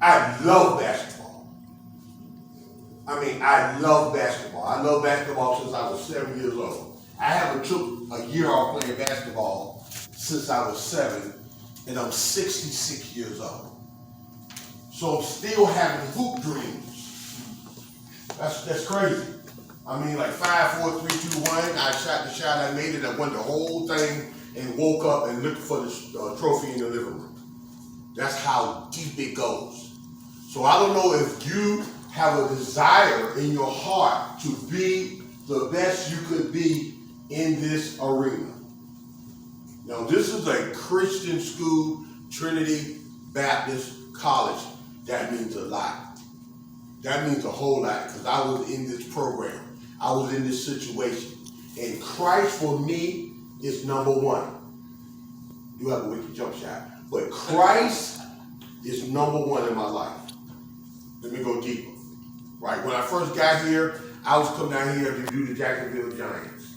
I love basketball. I love basketball. I love basketball since I was 7 years old. I haven't took a year off playing basketball since I was 7, and I'm 66 years old. So I'm still having hoop dreams. That's crazy. Like 5, 4, 3, 2, 1. I shot the shot, I made it, I won the whole thing, and woke up and looked for the trophy in the living room. That's how deep it goes. So I don't know if you have a desire in your heart to be the best you could be in this arena. Now, this is a Christian school, Trinity Baptist College. That means a lot. That means a whole lot, because I was in this program. I was in this situation. And Christ for me is number one. You have a wicked jump shot. But Christ is number one in my life. Let me go deeper. Right? When I first got here, I was coming down here to do the Jacksonville Giants.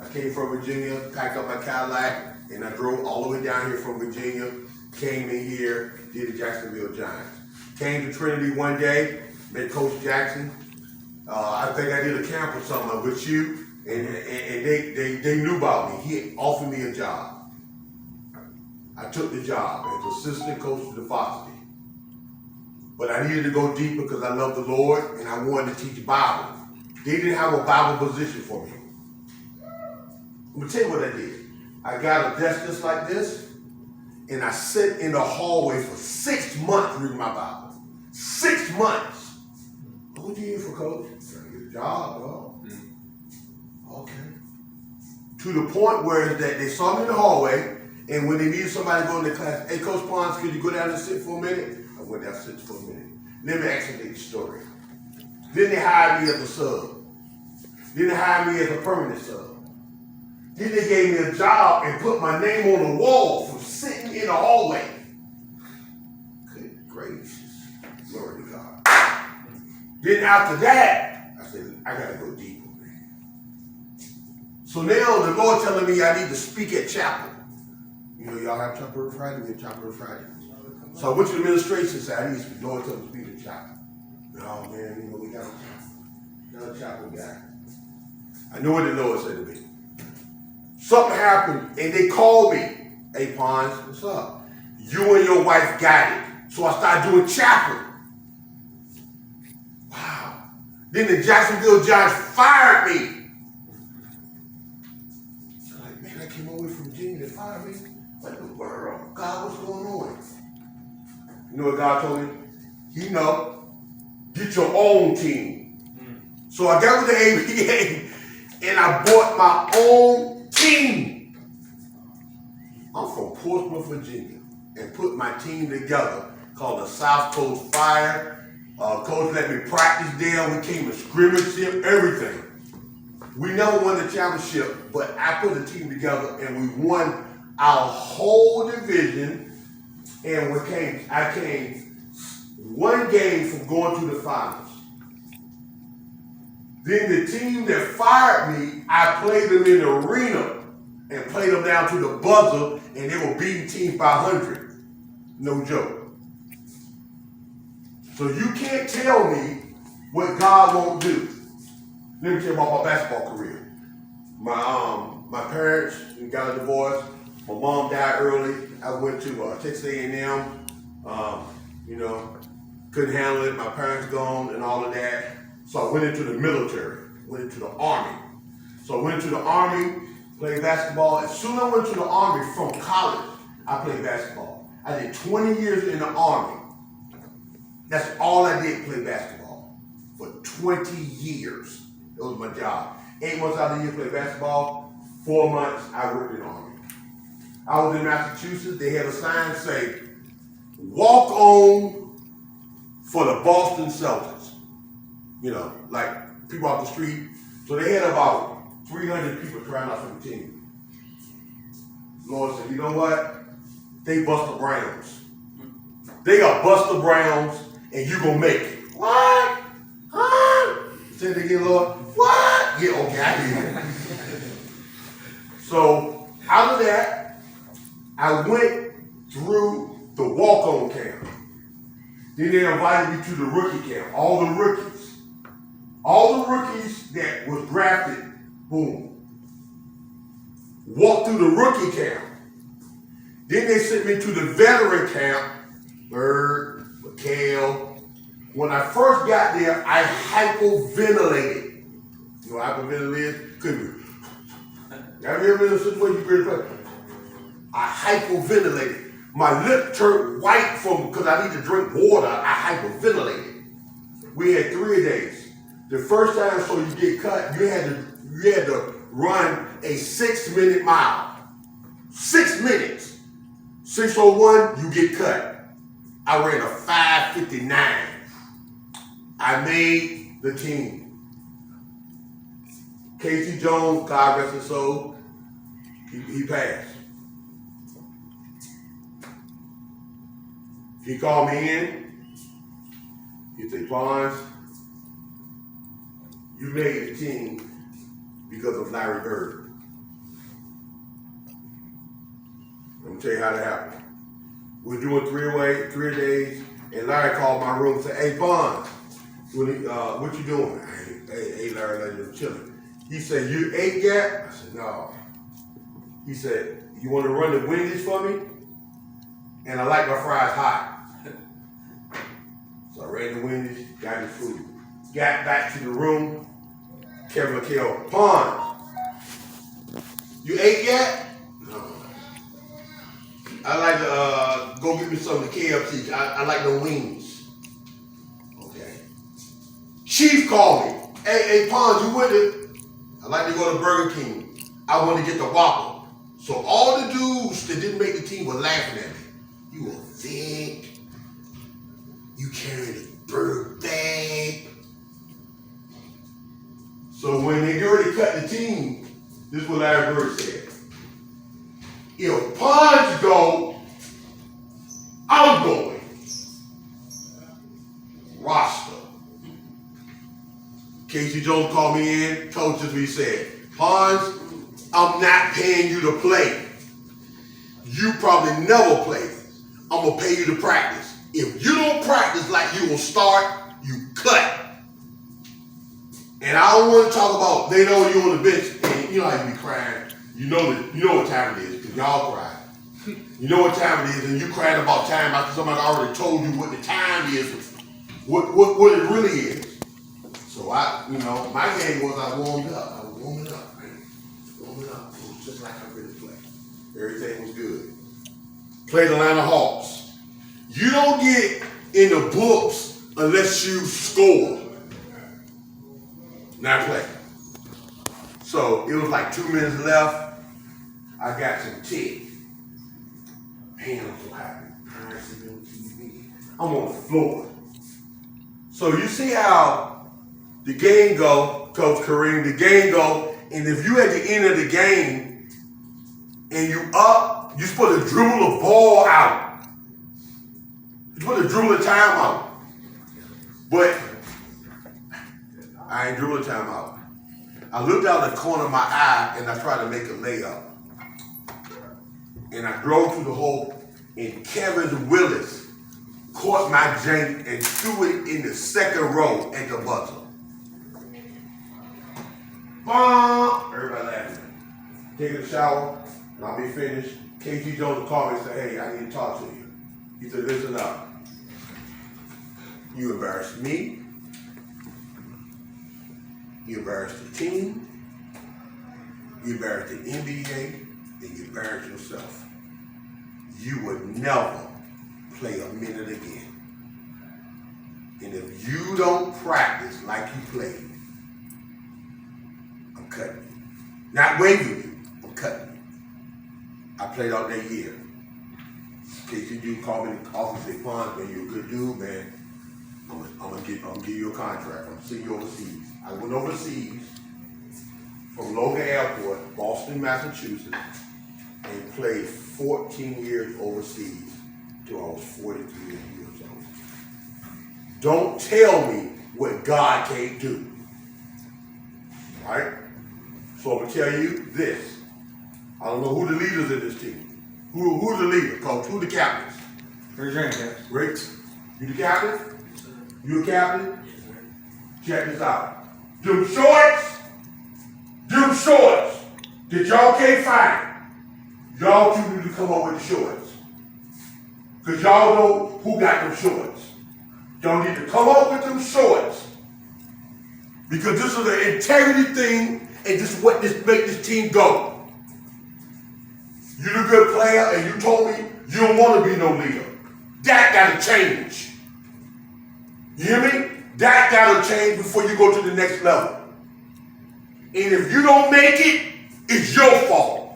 I came from Virginia, packed up my Cadillac, and I drove all the way down here from Virginia, came in here, did the Jacksonville Giants. Came to Trinity one day, met Coach Jackson. I think I did a camp or something with you, and they knew about me. He offered me a job. I took the job as assistant coach to the varsity. But I needed to go deeper because I love the Lord and I wanted to teach Bible. They didn't have a Bible position for me. I'm going to tell you what I did. I got a desk just like this, and I sit in the hallway for 6 months reading my Bible. 6 months. What do you need for, Coach? Trying to get a job, bro. Okay. To the point where that they saw me in the hallway, and when they needed somebody to go into class, hey, Coach Pons, could you go down and sit for a minute? I went down and sit for a minute. Let me actually the story. Then they hired me as a sub. Then they hired me as a permanent sub. Then they gave me a job and put my name on the wall for sitting in the hallway. Good gracious. Glory to God. Then after that, I said, I got to go deeper, man. So now the Lord telling me I need to speak at chapel. Y'all have chapel on Friday? We have chapel on Friday. So I went to the administration and said, I need to speak. The Lord told me to speak at chapel. No, man, we got a chapel guy. I knew what the Lord said to me. Something happened, and they called me. Hey, Pons, what's up? You and your wife got it. So I started doing chapel. Wow. Then the Jacksonville Giants fired me. I'm like, man, I came all the way from Virginia to fire me. What in the world? God, what's going on? You know what God told me? He know. Get your own team. So I got with the ABA and I bought my own team. I'm from Portsmouth, Virginia, and put my team together called the South Coast Fire. Coach let me practice there. We came to scrimmage him, everything. We never won the championship, but I put a team together and we won our whole division, and I came one game from going to the finals. Then the team that fired me, I played them in the arena and played them down to the buzzer, and they were beating teams by 100. No joke. So you can't tell me what God won't do. Let me tell you about my basketball career. My parents got a divorce. My mom died early. I went to Texas A&M. Couldn't handle it. My parents gone and all of that. So I went into the military, went into the Army. So I went into the Army, played basketball. As soon as I went to the Army from college, I played basketball. I did 20 years in the Army. That's all I did, play basketball for 20 years. It was my job. 8 months out of the year, play basketball. 4 months, I worked in the Army. I was in Massachusetts. They had a sign say, walk on for the Boston Celtics. Like people off the street. So they had about 300 people trying out for the team. Lord said, you know what? They Buster Browns. They are Buster Browns, and you gonna make it. What? Huh? Say it again, Lord. What? Yeah, okay, I hear you. So out of that, I went through the walk-on camp. Then they invited me to the rookie camp. All the rookies that was drafted, boom, walked through the rookie camp. Then they sent me to the veteran camp, Bird, McHale. When I first got there, I hyperventilated. You know what hyperventilate? Couldn't you? Have you ever been in a situation you really play? I hyperventilated. My lip turned white because I need to drink water. I hyperventilated. We had 3 days. The first time, so you get cut, you had to run a 6-minute mile. 6 minutes. 6:01, you get cut. I ran a 5:59. I made the team. Casey Jones, God rest his soul, he passed. He called me in. He said, Barnes, you made the team because of Larry Bird. Let me tell you how that happened. We're doing 3 days, and Larry called my room and said, hey, Barnes, what you doing? Hey, Larry, I'm chilling. He said, you ate yet? I said, no. He said, you want to run the Wendy's for me? And I like my fries hot. So I ran the Wendy's, got his food. Got back to the room. Kevin McHale, Pond, you ate yet? No. I like to go get me some of the KFC. I like the wings. Okay. Chief called me. Hey, Pond, you with it? I like to go to Burger King. I want to get the Whopper. So all the dudes that didn't make the team were laughing at me. You a thick. You carried a bird bag. So when they already cut the team, this is what Larry Bird said. If Ponds go, I'm going. Roster. Casey Jones called me in, told us what he said. Ponds, I'm not paying you to play. You probably never play. I'm going to pay you to practice. If you don't practice like you will start, you cut. And I don't want to talk about they know you on the bench and you know how you be crying. You know what time it is because y'all cry. You know what time it is and you crying about time after somebody already told you what the time is, what it really is. So my game was I warmed up. I was warming up, man. Warming up. It was just like I really played. Everything was good. Played Atlanta Hawks. You don't get in the books unless you score. Now play. So it was like 2 minutes left. I got some tick. Man, I'm so happy. I'm on the floor. So you see how the game go, Coach Kareem, the game go, and if you at the end of the game and you up, you're supposed to dribble a ball out. You're supposed to dribble a timeout. But I ain't dribbling timeout. I looked out the corner of my eye and I tried to make a layup. And I drove through the hole and Kevin Willis caught my jank and threw it in the second row at the buzzer. Boom! Everybody laughing. Taking a shower, and I'll be finished. KG Jones called me and said, hey, I need to talk to you. He said, listen up. You embarrassed me. You embarrassed the team. You embarrassed the NBA. And you embarrassed yourself. You would never play a minute again. And if you don't practice like you played, I'm cutting you. Not waving you, I'm cutting you. I played out that year. KCD called me in the office and said, Pons, man, you're a good dude, man. I'm gonna give you a contract. I'm gonna send you overseas. I went overseas from Logan Airport, Boston, Massachusetts, and played 14 years overseas till I was 43 years old. Don't tell me what God can't do. All right? So I'm gonna tell you this. I don't know who the leaders of this team. Who's the leader, coach? Who the captains? Raise your hand, guys. Rick. You the captain? You a captain? Check this out. Them shorts that y'all can't find, y'all two need to come up with the shorts. Because y'all know who got them shorts. Y'all need to come up with them shorts. Because this is an integrity thing, and this is what make this team go. You're a good player, and you told me you don't want to be no leader. That gotta change. You hear me? That gotta change before you go to the next level. And if you don't make it, it's your fault.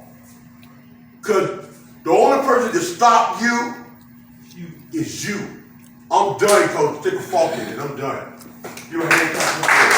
Because the only person that stopped you is you. I'm done, Coach. Stick a fork in it. I'm done. Give a hand clap.